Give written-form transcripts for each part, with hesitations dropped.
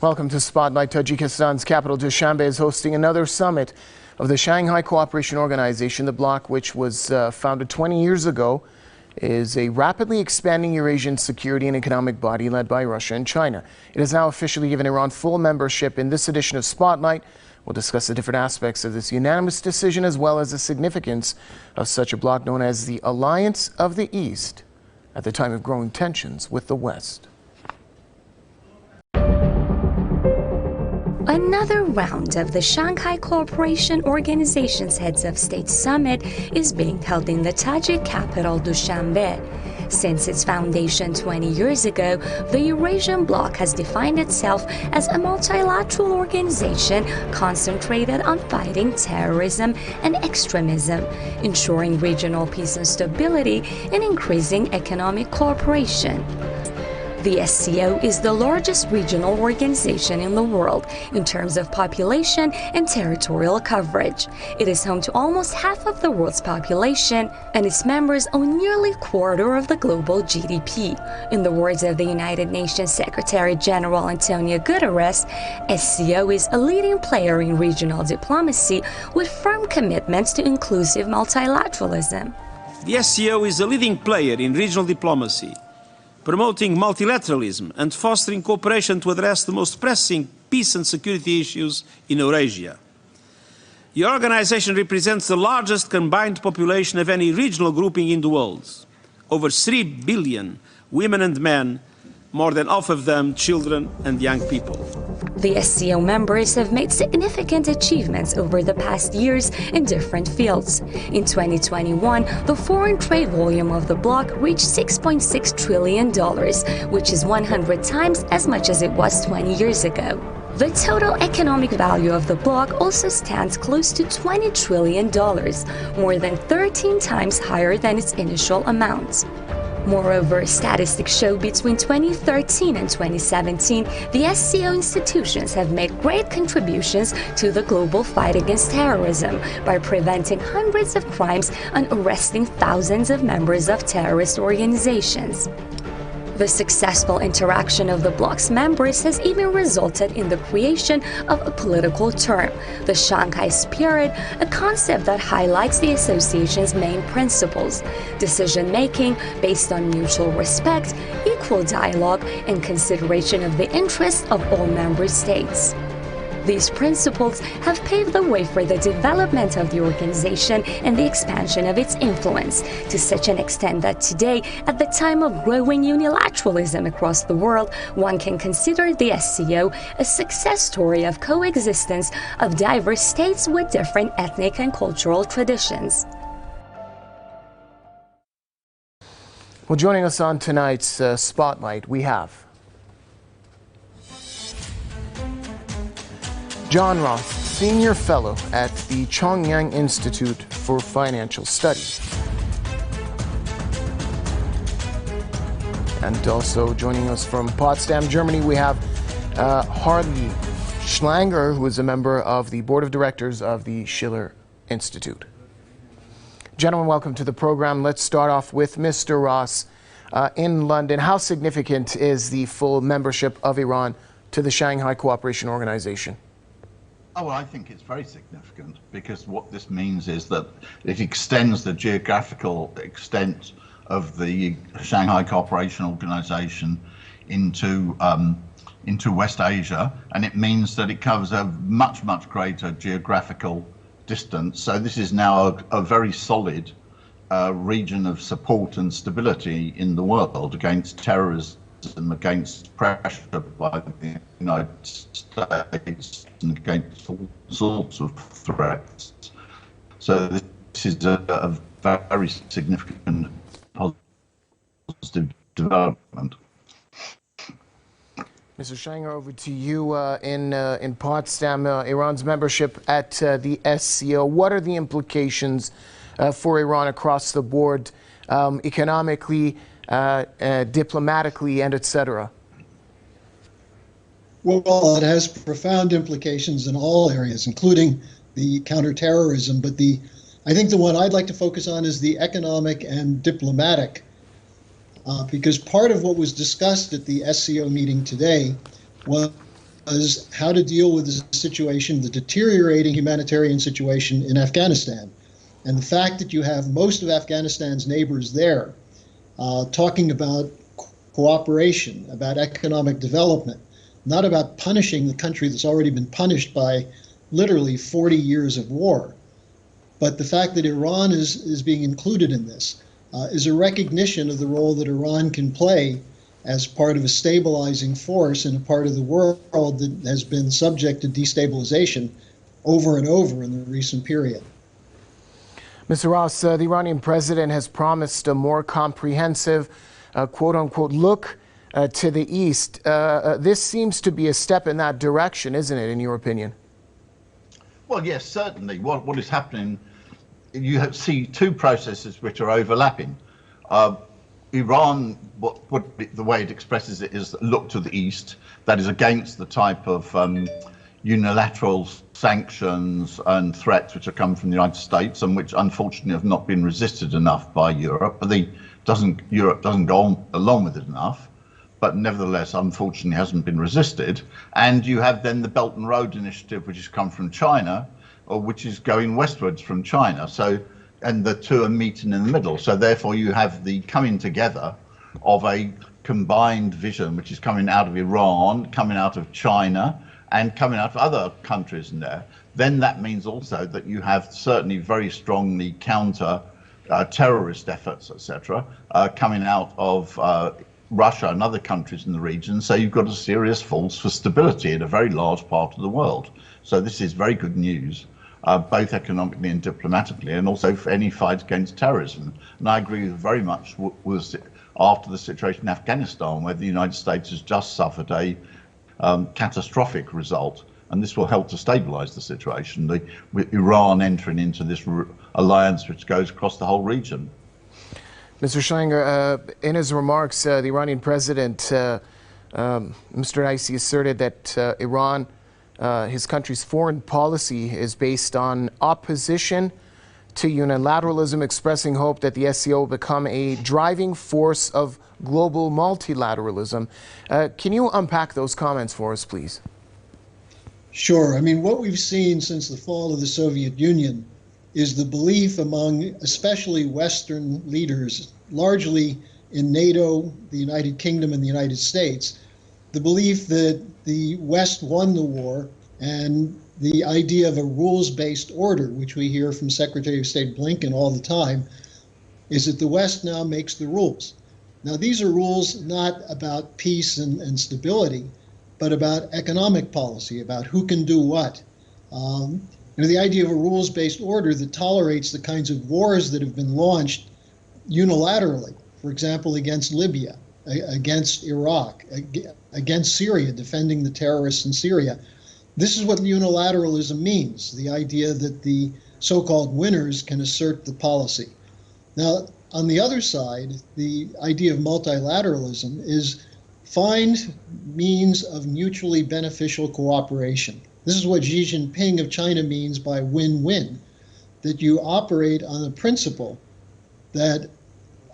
Welcome to Spotlight. Tajikistan's capital Dushanbe is hosting another summit of the Shanghai Cooperation Organization. The bloc, which was founded 20 years ago, is a rapidly expanding Eurasian security and economic body led by Russia and China. It has now officially given Iran full membership. In this edition of Spotlight, we'll discuss the different aspects of this unanimous decision as well as the significance of such a bloc known as the Alliance of the East at the time of growing tensions with the West. Another round of the Shanghai Cooperation Organization's Heads of State Summit is being held in the Tajik capital Dushanbe. Since its foundation 20 years ago, the Eurasian bloc has defined itself as a multilateral organization concentrated on fighting terrorism and extremism, ensuring regional peace and stability, and increasing economic cooperation. The SCO is the largest regional organization in the world in terms of population and territorial coverage. It is home to almost half of the world's population, and its members own nearly a quarter of the global GDP. In the words of the United Nations Secretary General Antonio Guterres, SCO is a leading player in regional diplomacy with firm commitments to inclusive multilateralism. The SCO is a leading player in regional diplomacy, promoting multilateralism and fostering cooperation to address the most pressing peace and security issues in Eurasia. The organization represents the largest combined population of any regional grouping in the world. Over 3 billion women and men, more than half of them children and young people. The SCO members have made significant achievements over the past years in different fields. In 2021, the foreign trade volume of the bloc reached $6.6 trillion, which is 100 times as much as it was 20 years ago. The total economic value of the bloc also stands close to $20 trillion, more than 13 times higher than its initial amount. Moreover, statistics show between 2013 and 2017, the SCO institutions have made great contributions to the global fight against terrorism by preventing hundreds of crimes and arresting thousands of members of terrorist organizations. The successful interaction of the bloc's members has even resulted in the creation of a political term, the Shanghai Spirit, a concept that highlights the association's main principles: decision-making based on mutual respect, equal dialogue, and consideration of the interests of all member states. These principles have paved the way for the development of the organization and the expansion of its influence, to such an extent that today, at the time of growing unilateralism across the world, one can consider the SCO a success story of coexistence of diverse states with different ethnic and cultural traditions. Well, joining us on tonight's Spotlight, we have John Ross, Senior Fellow at the Chongyang Institute for Financial Studies. And also joining us from Potsdam, Germany, we have Harley Schlanger, who is a member of the Board of Directors of the Schiller Institute. Gentlemen, welcome to the program. Let's start off with Mr. Ross. In London, how significant is the full membership of Iran to the Shanghai Cooperation Organization? Oh, well, I think it's very significant, because what this means is that it extends the geographical extent of the Shanghai Cooperation Organization into West Asia, and it means that it covers a much, much greater geographical distance. So this is now a very solid region of support and stability in the world against terrorism and against pressure by the United States and against all sorts of threats. So this is a very significant positive development. Mr. Schlanger, over to you in Potsdam, Iran's membership at the SCO. What are the implications for Iran across the board, economically, diplomatically, and etc.? Well, it has profound implications in all areas, including the counterterrorism. But I think the one I'd like to focus on is the economic and diplomatic, because part of what was discussed at the SCO meeting today was was how to deal with the situation, the deteriorating humanitarian situation in Afghanistan. And the fact that you have most of Afghanistan's neighbors there talking about cooperation, about economic development, not about punishing the country that's already been punished by literally 40 years of war. But the fact that Iran is being included in this is a recognition of the role that Iran can play as part of a stabilizing force in a part of the world that has been subject to destabilization over and over in the recent period. Mr. Ross, the Iranian president has promised a more comprehensive, quote-unquote, look to the east. This seems to be a step in that direction, isn't it, in your opinion? Well, yes, certainly. What is happening, you see two processes which are overlapping. Iran, the way it expresses it is look to the east. That is against the type of unilateral sanctions and threats which have come from the United States and which unfortunately have not been resisted enough by Europe. But Europe doesn't go along with it enough, but nevertheless, unfortunately, hasn't been resisted. And you have then the Belt and Road Initiative, which has come from China, or which is going westwards from China. So, and the two are meeting in the middle. So therefore, you have the coming together of a combined vision, which is coming out of Iran, coming out of China, and coming out of other countries in there. Then that means also that you have certainly very strongly counter terrorist efforts, etc., coming out of Russia and other countries in the region. So you've got a serious force for stability in a very large part of the world. So this is very good news, both economically and diplomatically, and also for any fight against terrorism. And I agree very much with after the situation in Afghanistan, where the United States has just suffered a catastrophic result, and this will help to stabilize the situation, with Iran entering into this alliance which goes across the whole region. Mr. Schlanger, in his remarks, the Iranian president, Mr. Raisi, asserted that Iran, his country's foreign policy, is based on opposition to unilateralism, expressing hope that the SCO will become a driving force of global multilateralism. Can you unpack those comments for us, please? Sure. I mean, what we've seen since the fall of the Soviet Union is the belief among especially Western leaders, largely in NATO, the United Kingdom, and the United States, the belief that the West won the war, and the idea of a rules-based order, which we hear from Secretary of State Blinken all the time, is that the West now makes the rules. Now, these are rules not about peace and stability, but about economic policy, about who can do what. The idea of a rules-based order that tolerates the kinds of wars that have been launched unilaterally, for example, against Libya, against Iraq, against Syria, defending the terrorists in Syria. This is what unilateralism means, the idea that the so-called winners can assert the policy. Now, on the other side, the idea of multilateralism is find means of mutually beneficial cooperation. This is what Xi Jinping of China means by win-win, that you operate on the principle that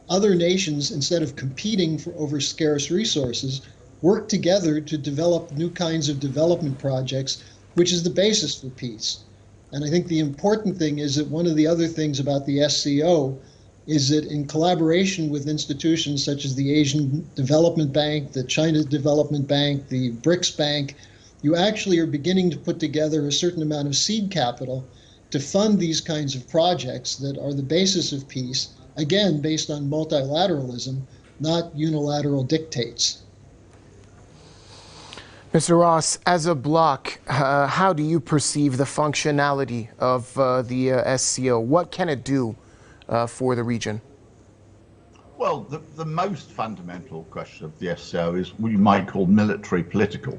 other nations, instead of competing over scarce resources, work together to develop new kinds of development projects, which is the basis for peace. And I think the important thing is that one of the other things about the SCO is that in collaboration with institutions such as the Asian Development Bank, the China Development Bank, the BRICS Bank, you actually are beginning to put together a certain amount of seed capital to fund these kinds of projects that are the basis of peace, again, based on multilateralism, not unilateral dictates. Mr. Ross, as a bloc, how do you perceive the functionality of the SCO? What can it do for the region? Well, the most fundamental question of the SCO is what you might call military political.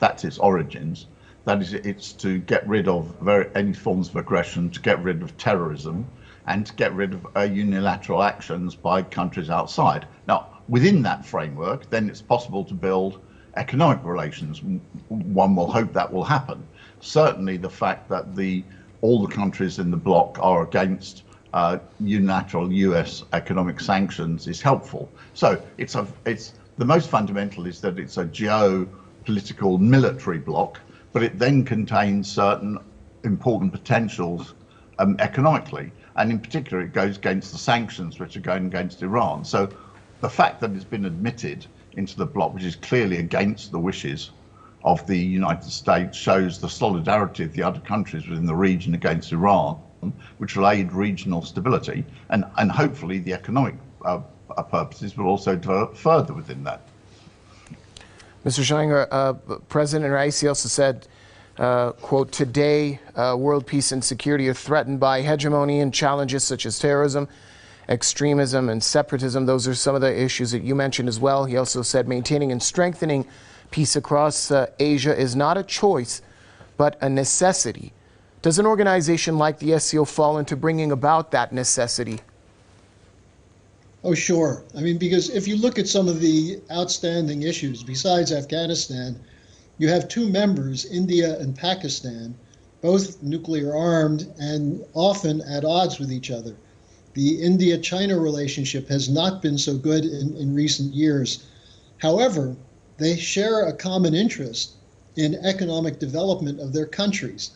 That's its origins. That is, it's to get rid of any forms of aggression, to get rid of terrorism, and to get rid of unilateral actions by countries outside. Now, within that framework, then it's possible to build economic relations. One will hope that will happen. Certainly the fact that all the countries in the bloc are against unilateral US economic sanctions is helpful. So it's the most fundamental is that it's a political military bloc, but it then contains certain important potentials economically. And in particular, it goes against the sanctions which are going against Iran. So the fact that it's been admitted into the bloc, which is clearly against the wishes of the United States, shows the solidarity of the other countries within the region against Iran, which will aid regional stability, and hopefully the economic purposes will also develop further within that. Mr. Schenger, President Raisi also said, quote, today, world peace and security are threatened by hegemony and challenges such as terrorism, extremism, and separatism. Those are some of the issues that you mentioned as well. He also said maintaining and strengthening peace across Asia is not a choice, but a necessity. Does an organization like the SCO fall into bringing about that necessity? Oh, sure. I mean, because if you look at some of the outstanding issues, besides Afghanistan, you have two members, India and Pakistan, both nuclear armed and often at odds with each other. The India-China relationship has not been so good in recent years. However, they share a common interest in economic development of their countries,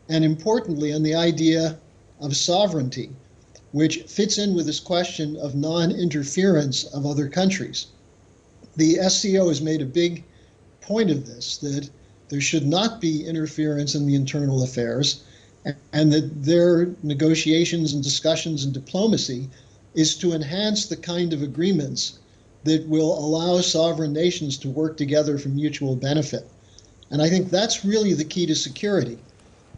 and importantly, on the idea of sovereignty, which fits in with this question of non-interference of other countries. The SCO has made a big point of this, that there should not be interference in the internal affairs, and that their negotiations and discussions and diplomacy is to enhance the kind of agreements that will allow sovereign nations to work together for mutual benefit. And I think that's really the key to security.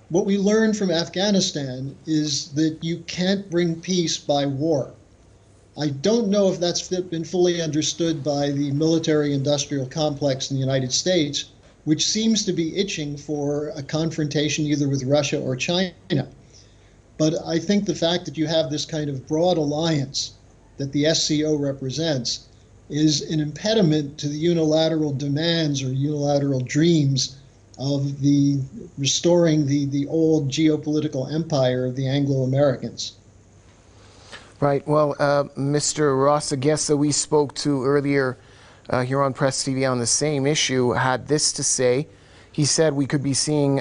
What we learned from Afghanistan is that you can't bring peace by war. I don't know if that's been fully understood by the military-industrial complex in the United States, which seems to be itching for a confrontation either with Russia or China. But I think the fact that you have this kind of broad alliance that the SCO represents is an impediment to the unilateral demands or unilateral dreams of the restoring the old geopolitical empire of the Anglo-Americans. Right. Well, Mr. Ross, a guest that we spoke to earlier here on Press TV on the same issue had this to say. He said we could be seeing